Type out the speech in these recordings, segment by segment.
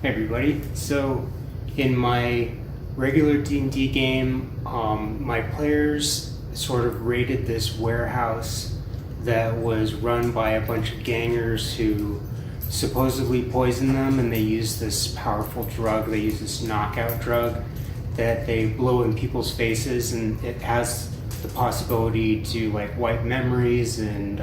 Hey everybody. So in my regular D&D game, my players sort of raided this warehouse that was run by a bunch of gangers who supposedly poisoned them, and they use this powerful drug. They use this knockout drug that they blow in people's faces, and it has the possibility to like wipe memories and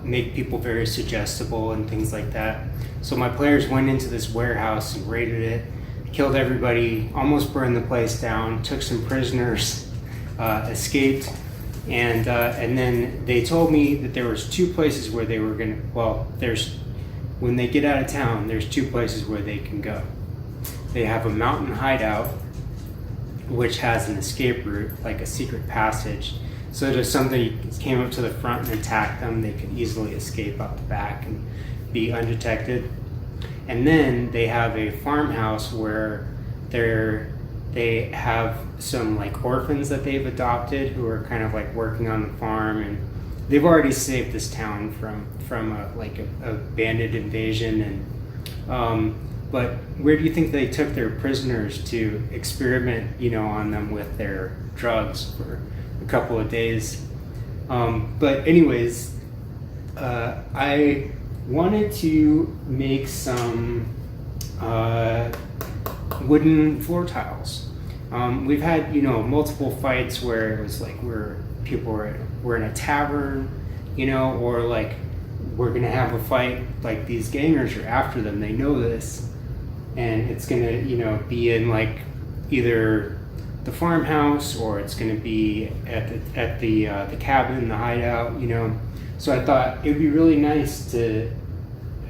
make people very suggestible and things like that. So my players went into this warehouse and raided it, killed everybody, almost burned the place down, took some prisoners, escaped, and then they told me that there was two places where they were gonna. Well, when they get out of town, there's two places where they can go. They have a mountain hideout, which has an escape route, like a secret passage. So if somebody came up to the front and attacked them, they could easily escape out the back and be undetected. And then they have a farmhouse where they have some like orphans that they've adopted who are kind of like working on the farm, and they've already saved this town from a bandit invasion. And but where do you think they took their prisoners to experiment, on them with their drugs for a couple of days? But anyways, I wanted to make some wooden floor tiles. We've had multiple fights where it was like we're in a tavern, or like we're gonna have a fight, like these gangers are after them, they know this, and it's gonna be in like either the farmhouse or it's gonna be at the cabin, the hideout, So I thought it would be really nice to,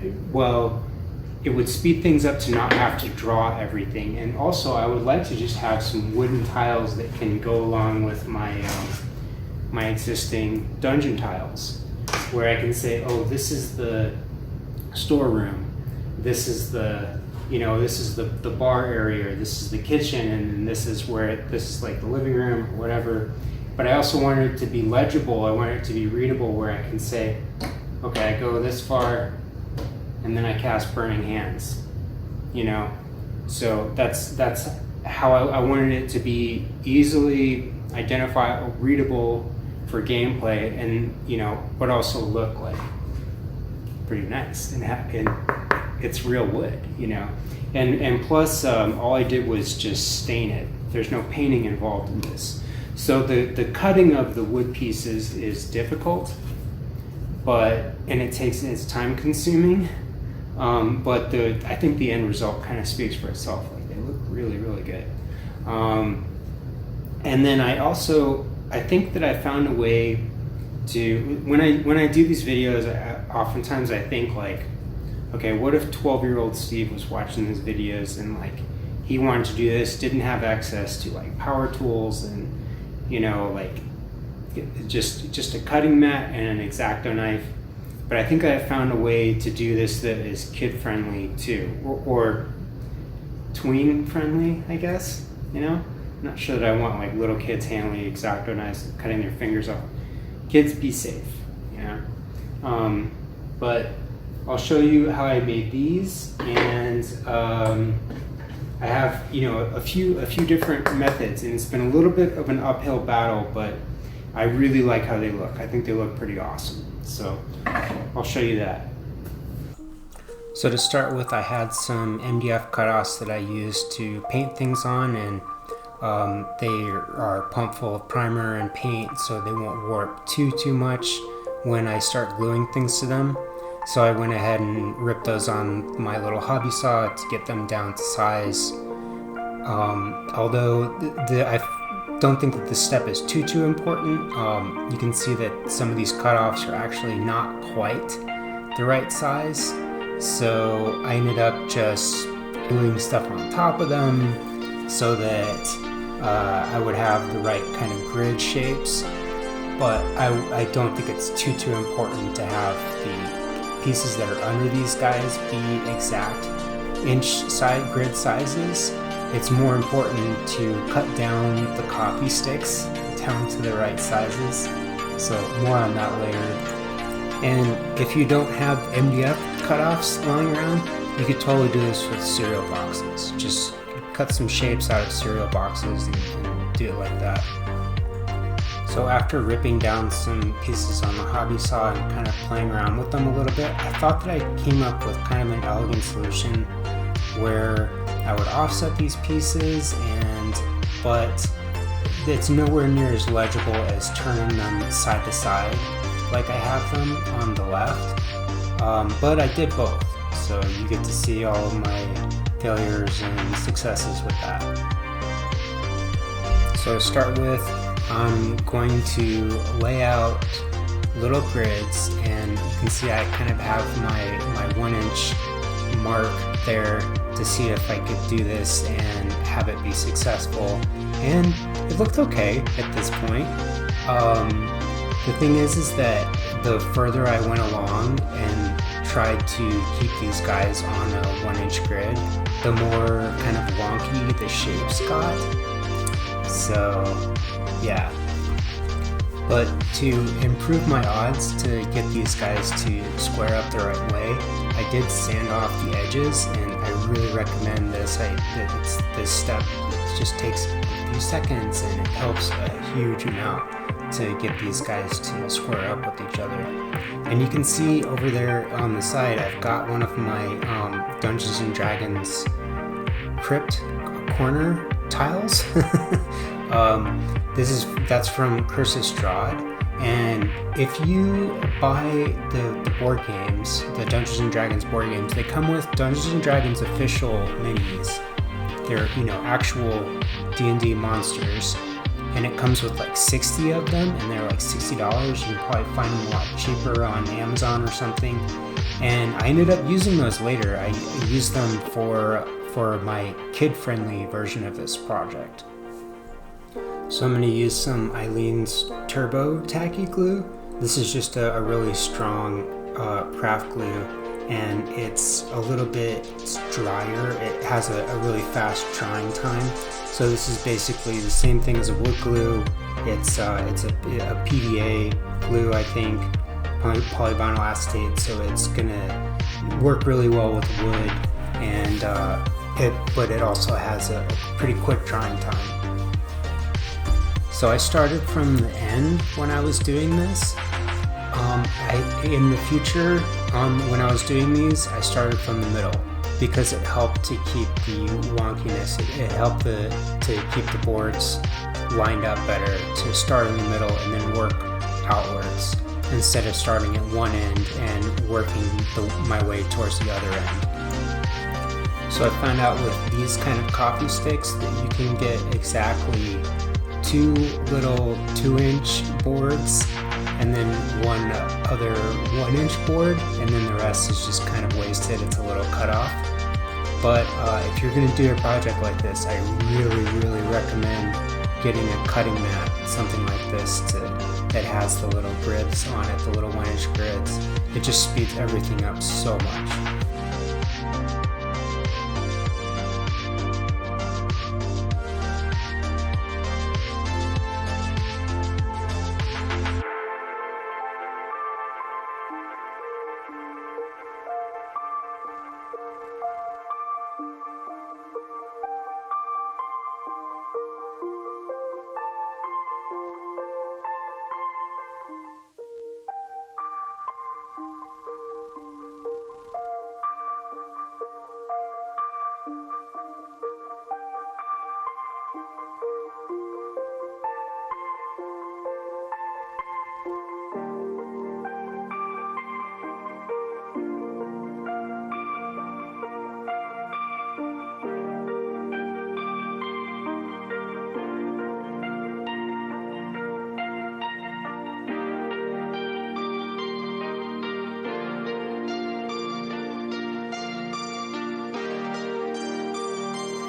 it would speed things up to not have to draw everything. And also I would like to just have some wooden tiles that can go along with my existing dungeon tiles, where I can say, oh, this is the storeroom, this is the bar area, this is the kitchen, and this is like the living room or whatever. But I also want it to be legible. I want it to be readable, where I can say, okay, I go this far, and then I cast Burning Hands. So that's how I wanted it to be easily identifiable, readable for gameplay, and but also look like pretty nice, and it's real wood, and plus all I did was just stain it. There's no painting involved in this. So the cutting of the wood pieces is difficult, and it's time consuming, but I think the end result kind of speaks for itself. Like, they look really, really good. And then I think that I found a way to, when I do these videos, oftentimes I think like, okay, what if 12-year-old Steve was watching these videos and like he wanted to do this, didn't have access to like power tools and like just a cutting mat and an X-Acto knife. But I think I found a way to do this that is kid friendly too, or tween friendly, I guess. I'm not sure that I want like little kids handling X-Acto knives and cutting their fingers off. Kids, be safe. But I'll show you how I made these, and I have a few different methods, and it's been a little bit of an uphill battle, but I really like how they look. I think they look pretty awesome. So I'll show you that. So to start with, I had some MDF cutoffs that I used to paint things on, and they are pumped full of primer and paint, so they won't warp too much when I start gluing things to them. So I went ahead and ripped those on my little hobby saw to get them down to size. Although I don't think that this step is too important. You can see that some of these cutoffs are actually not quite the right size. So I ended up just gluing stuff on top of them so that I would have the right kind of grid shapes. But I don't think it's too important to have the pieces that are under these guys be exact grid sizes. It's more important to cut down the coffee sticks down to the right sizes. So more on that later. And if you don't have MDF cutoffs lying around, You could totally do this with cereal boxes. Just cut some shapes out of cereal boxes and do it like that. So after ripping down some pieces on the hobby saw and kind of playing around with them a little bit, I thought that I came up with kind of an elegant solution where I would offset these pieces, but it's nowhere near as legible as turning them side to side like I have them on the left. But I did both, so you get to see all of my failures and successes with that. So to start with, I'm going to lay out little grids, and you can see I kind of have my 1 inch mark there to see if I could do this and have it be successful, and it looked okay at this point. The thing is that the further I went along and tried to keep these guys on a 1 inch grid, the more kind of wonky the shapes got. So yeah, but to improve my odds to get these guys to square up the right way, I did sand off the edges, and I really recommend this. This step just takes a few seconds, and it helps a huge amount to get these guys to square up with each other. And you can see over there on the side, I've got one of my Dungeons and Dragons crypt corner tiles. That's from Curse of Strahd, and if you buy the board games, the Dungeons and Dragons board games, they come with Dungeons and Dragons official minis. They're actual D&D monsters, and it comes with like 60 of them, and they're like $60. You can probably find them a lot cheaper on Amazon or something. And I ended up using those later. I used them for my kid-friendly version of this project. So I'm going to use some Eileen's Turbo Tacky Glue. This is just a really strong craft glue, and it's a little bit drier. It has a really fast drying time. So this is basically the same thing as a wood glue. It's a PVA glue, I think, polyvinyl acetate. So it's going to work really well with wood, and but it also has a pretty quick drying time. So I started from the end when I was doing this. In the future, when I was doing these, I started from the middle because it helped to keep the wonkiness. It helped to keep the boards lined up better, to start in the middle and then work outwards instead of starting at one end and working my way towards the other end. So I found out with these kind of coffee sticks that you can get exactly 2 little 2-inch boards and then one other 1-inch board, and then the rest is just kind of wasted. It's a little cut off. But if you're going to do a project like this, I really recommend getting a cutting mat, something like this, that has the little grids on it, the little 1-inch grids. It just speeds everything up so much.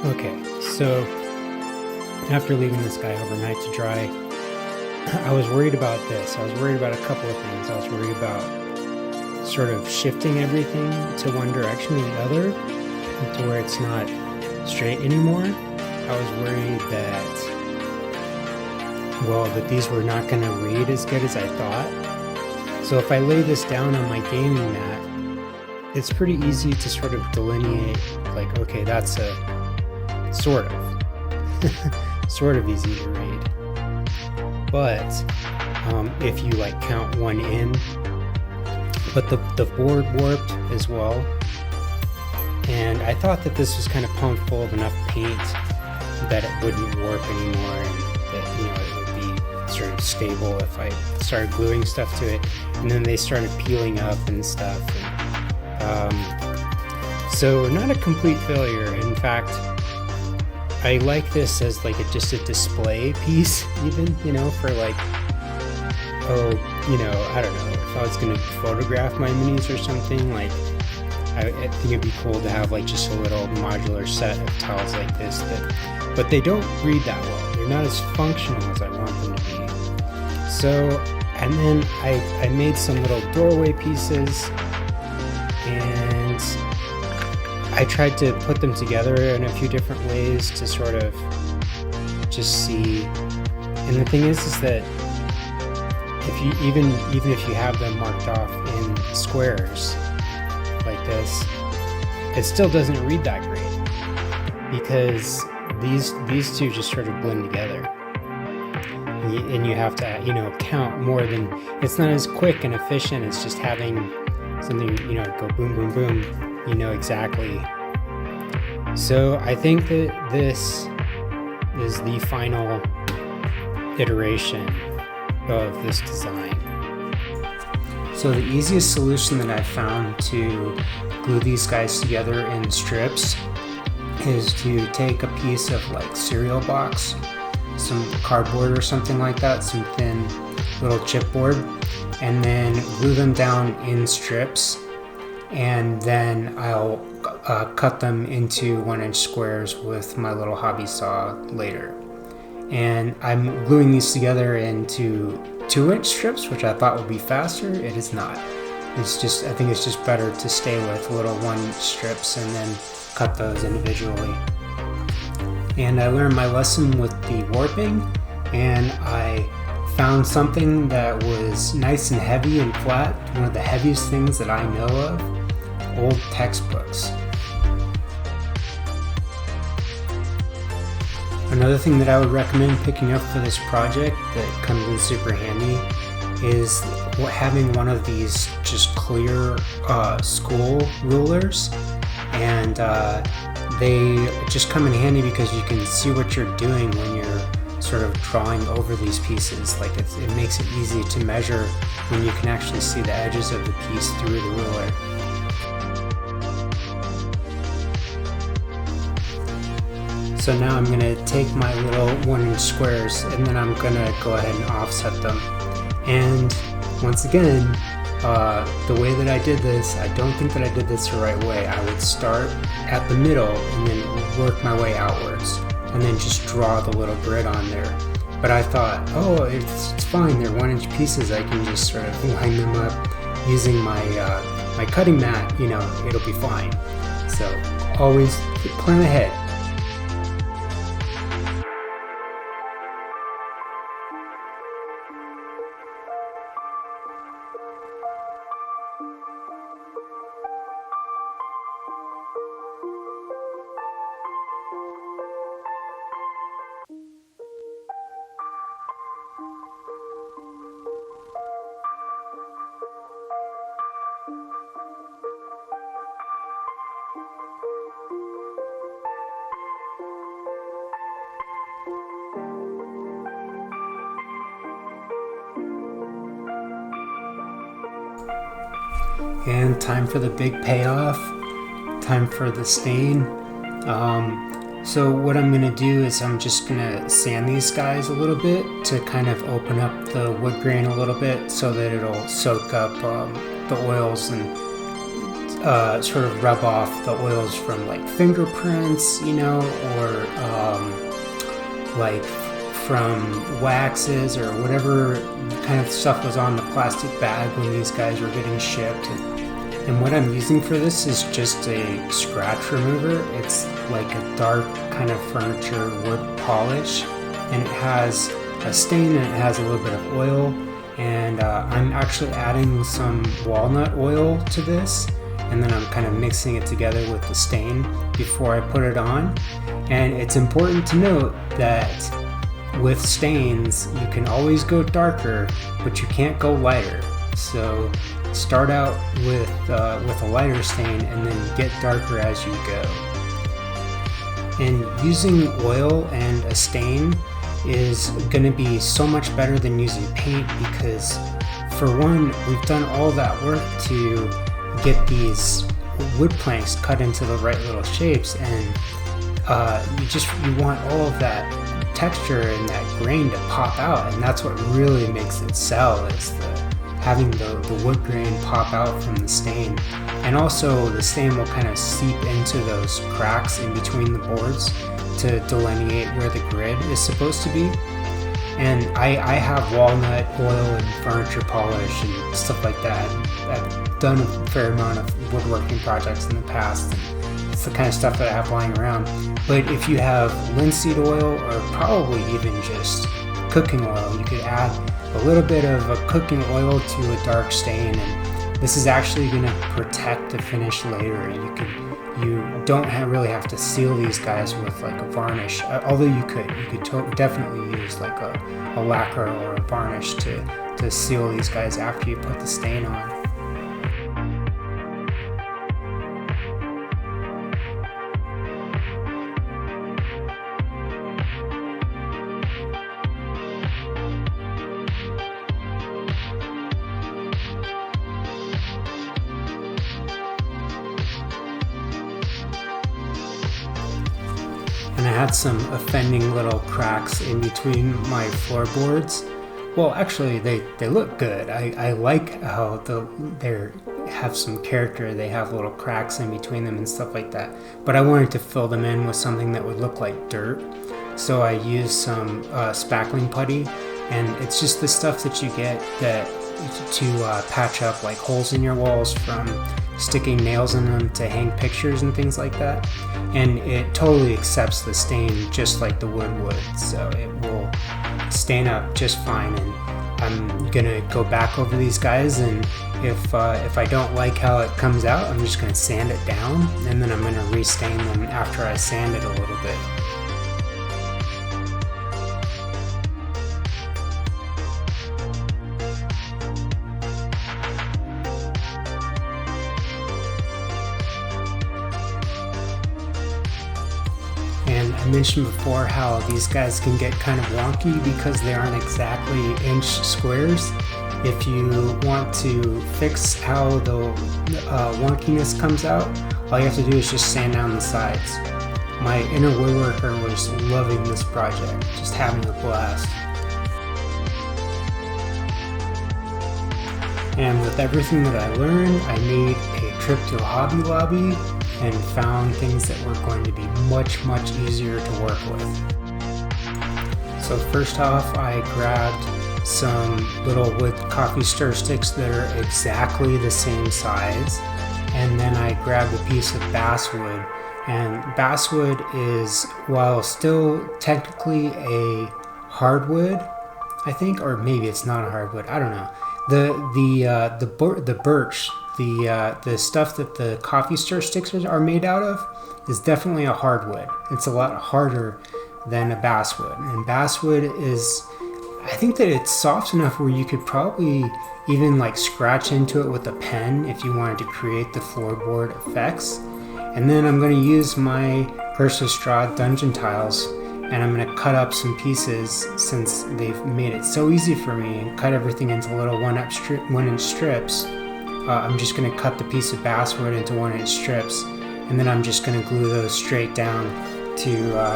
Okay, so after leaving this guy overnight to dry, I was worried about this. I was worried about a couple of things. I was worried about sort of shifting everything to one direction or the other to where it's not straight anymore. I was worried that these were not going to read as good as I thought. So if I lay this down on my gaming mat, it's pretty easy to sort of delineate, like, okay, that's a sort of sort of easy to read. But if you like count one in, but the board warped as well, and I thought that this was kind of pumped full of enough paint that it wouldn't warp anymore, and that, you know, it would be sort of stable if I started gluing stuff to it. And then they started peeling up and stuff, and so not a complete failure. In fact, I like this as like just a display piece, even, you know, for like, oh, you know, I don't know, if I was going to photograph my minis or something, like, I think it'd be cool to have like just a little modular set of tiles like this, but they don't read that well. They're not as functional as I want them to be. So, and then I made some little doorway pieces, and I tried to put them together in a few different ways to sort of just see. And the thing is that if you even if you have them marked off in squares like this, it still doesn't read that great, because these two just sort of blend together, and you have to, you know, count more than, it's not as quick and efficient as just having something, you know, go boom boom boom, you know, exactly. So I think that this is the final iteration of this design. So the easiest solution that I found to glue these guys together in strips is to take a piece of like cereal box, some cardboard or something like that, some thin little chipboard, and then glue them down in strips, and then I'll cut them into 1-inch squares with my little hobby saw later. And I'm gluing these together into 2-inch strips, which I thought would be faster. It is not. It's just, I think it's just better to stay with little 1-inch strips and then cut those individually. And I learned my lesson with the warping, and I found something that was nice and heavy and flat, one of the heaviest things that I know of, old textbooks. Another thing that I would recommend picking up for this project that comes in super handy is having one of these just clear school rulers, and they just come in handy because you can see what you're doing when you're sort of drawing over these pieces. Like it makes it easy to measure when you can actually see the edges of the piece through the ruler. So now I'm going to take my little 1-inch squares, and then I'm going to go ahead and offset them. And once again, the way that I did this, I don't think that I did this the right way. I would start at the middle and then work my way outwards, and then just draw the little grid on there. But I thought, oh, it's fine, they're 1-inch pieces, I can just sort of line them up using my my cutting mat, you know, it'll be fine. So always plan ahead. And time for the big payoff, time for the stain. So what I'm going to do is I'm just going to sand these guys a little bit to kind of open up the wood grain a little bit so that it'll soak up the oils and sort of rub off the oils from like fingerprints, you know, or like from waxes or whatever kind of stuff was on the plastic bag when these guys were getting shipped. And what I'm using for this is just a scratch remover. It's like a dark kind of furniture wood polish, and it has a stain and it has a little bit of oil. And I'm actually adding some walnut oil to this, and then I'm kind of mixing it together with the stain before I put it on. And it's important to note that with stains, you can always go darker, but you can't go lighter. So start out with a lighter stain and then get darker as you go. And using oil and a stain is going to be so much better than using paint, because for one, we've done all that work to get these wood planks cut into the right little shapes, and you want all of that texture and that grain to pop out, and that's what really makes it sell, is having the wood grain pop out from the stain. And also the stain will kind of seep into those cracks in between the boards to delineate where the grid is supposed to be. And I have walnut oil and furniture polish and stuff like that. I've done a fair amount of woodworking projects in the past. It's the kind of stuff that I have lying around. But if you have linseed oil, or probably even just cooking oil, you could add a little bit of a cooking oil to a dark stain, and this is actually going to protect the finish later. You don't really have to seal these guys with like a varnish, although you could definitely use like a lacquer or a varnish to seal these guys after you put the stain on. And I had some offending little cracks in between my floorboards. Well, actually, they look good. I like how they have some character. They have little cracks in between them and stuff like that. But I wanted to fill them in with something that would look like dirt. So I used some spackling putty, and it's just the stuff that you get to patch up like holes in your walls from sticking nails in them to hang pictures and things like that. And it totally accepts the stain just like the wood would, so it will stain up just fine. And I'm gonna go back over these guys, and if I don't like how it comes out, I'm just gonna sand it down, and then I'm gonna restain them after I sand it a little bit. And I mentioned before how these guys can get kind of wonky because they aren't exactly inch squares. If you want to fix how the wonkiness comes out, all you have to do is just sand down the sides. My inner woodworker was loving this project, just having a blast. And with everything that I learned, I made a trip to Hobby Lobby and found things that were going to be much easier to work with. So first off, I grabbed some little wood coffee stir sticks that are exactly the same size, and then I grabbed a piece of basswood. And basswood is, while still technically a hardwood, I think, or maybe it's not a hardwood, I don't know. The birch, the stuff that the coffee stir sticks are made out of, is definitely a hardwood. It's a lot harder than a basswood. And basswood is, I think that it's soft enough where you could probably even like scratch into it with a pen if you wanted to create the floorboard effects. And then I'm going to use my Versus Straw dungeon tiles, and I'm going to cut up some pieces, since they've made it so easy for me, and cut everything into little 1-inch strips. I'm just going to cut the piece of basswood into 1-inch strips, and then I'm just going to glue those straight down to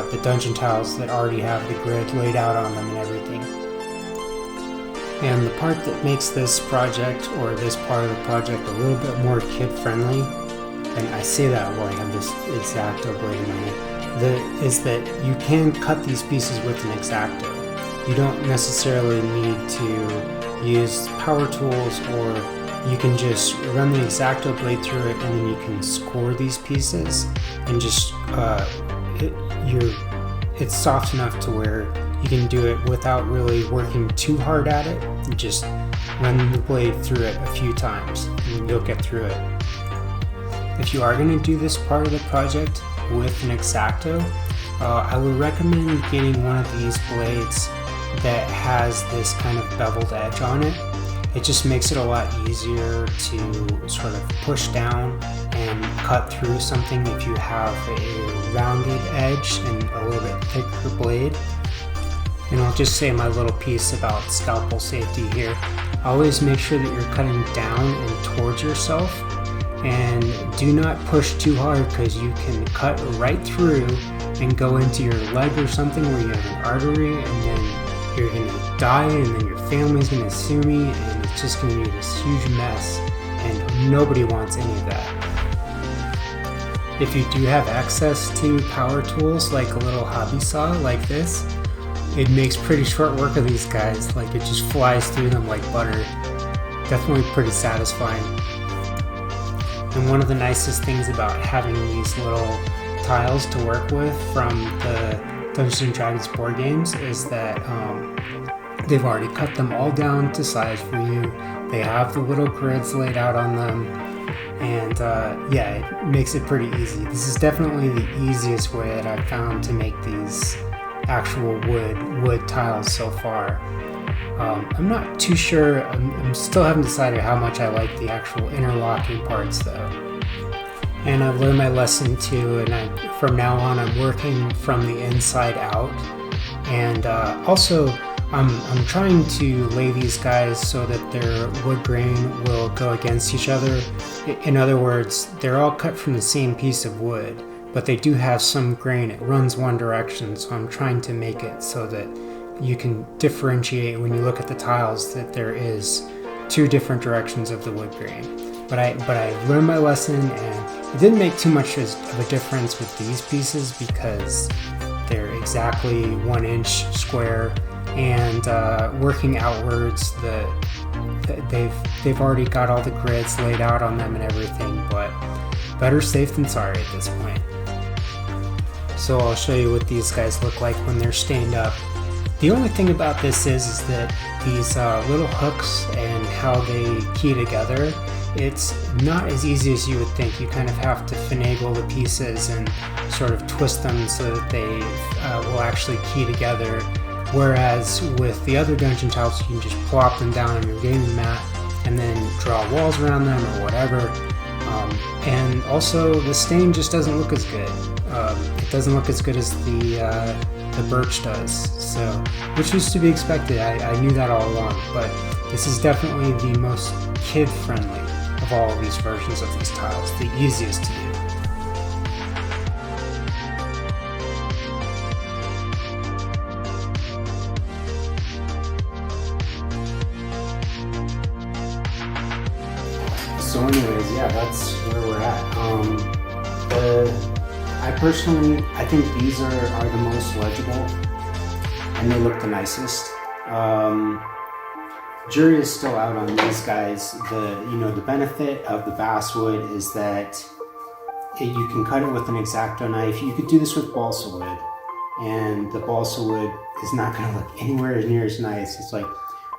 the dungeon tiles that already have the grid laid out on them and everything. And the part that makes this project, or this part of the project, a little bit more kid-friendly, and I say that while I have this X-Acto blade in my hand, is that you can cut these pieces with an X-Acto. You don't necessarily need to use power tools, or you can just run the X-Acto blade through it, and then you can score these pieces, and just it's soft enough to where you can do it without really working too hard at it. You just run the blade through it a few times, and you'll get through it. if you are going to do this part of the project with an X-Acto, I would recommend getting one of these blades that has this kind of beveled edge on it. It just makes it a lot easier to sort of push down and cut through something if you have a rounded edge and a little bit thicker blade. And I'll just say my little piece about scalpel safety here. Always make sure that you're cutting down and towards yourself, and do not push too hard, because you can cut right through and go into your leg or something where you have an artery, and then you're gonna die, and then your family's gonna sue me, and it's just gonna be this huge mess, and nobody wants any of that. If you do have access to power tools, like a little hobby saw like this, it makes pretty short work of these guys. Like, it just flies through them like butter. Definitely pretty satisfying. And one of the nicest things about having these little tiles to work with from the Dungeons & Dragons board games is that they've already cut them all down to size for you. They have the little grids laid out on them, and yeah, it makes it pretty easy. This is definitely the easiest way that I've found to make these actual wood tiles so far. I'm not too sure. I'm still haven't decided how much I like the actual interlocking parts though. And I've learned my lesson too, and from now on I'm working from the inside out. And also I'm trying to lay these guys so that their wood grain will go against each other. In other words, they're all cut from the same piece of wood, but they do have some grain. It runs one direction, so I'm trying to make it so that you can differentiate when you look at the tiles that there is two different directions of the wood grain. But I learned my lesson, and it didn't make too much of a difference with these pieces because they're exactly 1 inch square, and working outwards, they've already got all the grids laid out on them and everything, but better safe than sorry at this point. So I'll show you what these guys look like when they're stained up. The only thing about this is that these little hooks and how they key together, it's not as easy as you would think. You kind of have to finagle the pieces and sort of twist them so that they will actually key together. Whereas with the other dungeon tiles, you can just plop them down on your gaming mat and then draw walls around them or whatever. And also the stain just doesn't look as good. It doesn't look as good as the birch does, so, which is to be expected. I knew that all along, but this is definitely the most kid-friendly of all of these versions of these tiles, the easiest to do. So anyways, yeah, that's where we're at. I think these are the most legible, and they look the nicest. Jury is still out on these guys. The benefit of the basswood is that you can cut it with an X-Acto knife. You could do this with balsa wood, and the balsa wood is not going to look anywhere near as nice. It's like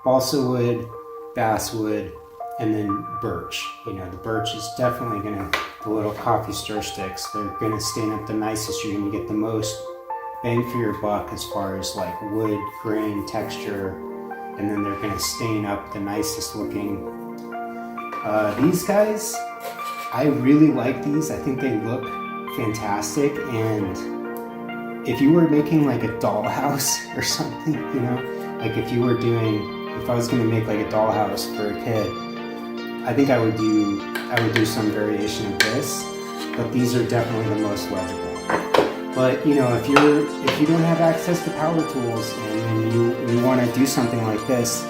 balsa wood, basswood, and then birch. The birch is definitely the little coffee stir sticks, they're gonna stain up the nicest. You're gonna get the most bang for your buck as far as like wood, grain, texture, and then they're gonna stain up the nicest looking. These guys, I really like these. I think they look fantastic, and if you were making like a dollhouse or something, like if I was gonna make like a dollhouse for a kid, I think I would do some variation of this, but these are definitely the most legible. But if you don't have access to power tools and you want to do something like this,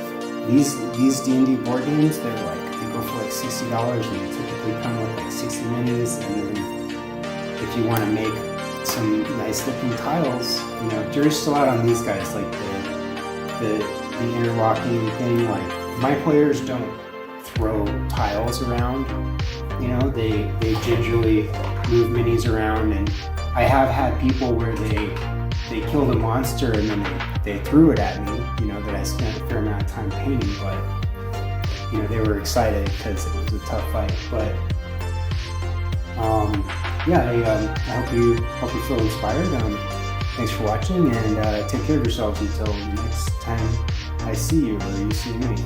these D&D board games, they go for like $60, and they typically come with like 60 minis. And then if you want to make some nice looking tiles, jury's still out on these guys, like the interlocking thing. Like, my players don't throw tiles around, they gingerly move minis around, and I have had people where they killed a monster and then they threw it at me, that I spent a fair amount of time painting, but they were excited because it was a tough fight. But Yeah, I hope you feel inspired. Thanks for watching, and take care of yourselves until next time I see you or you see me.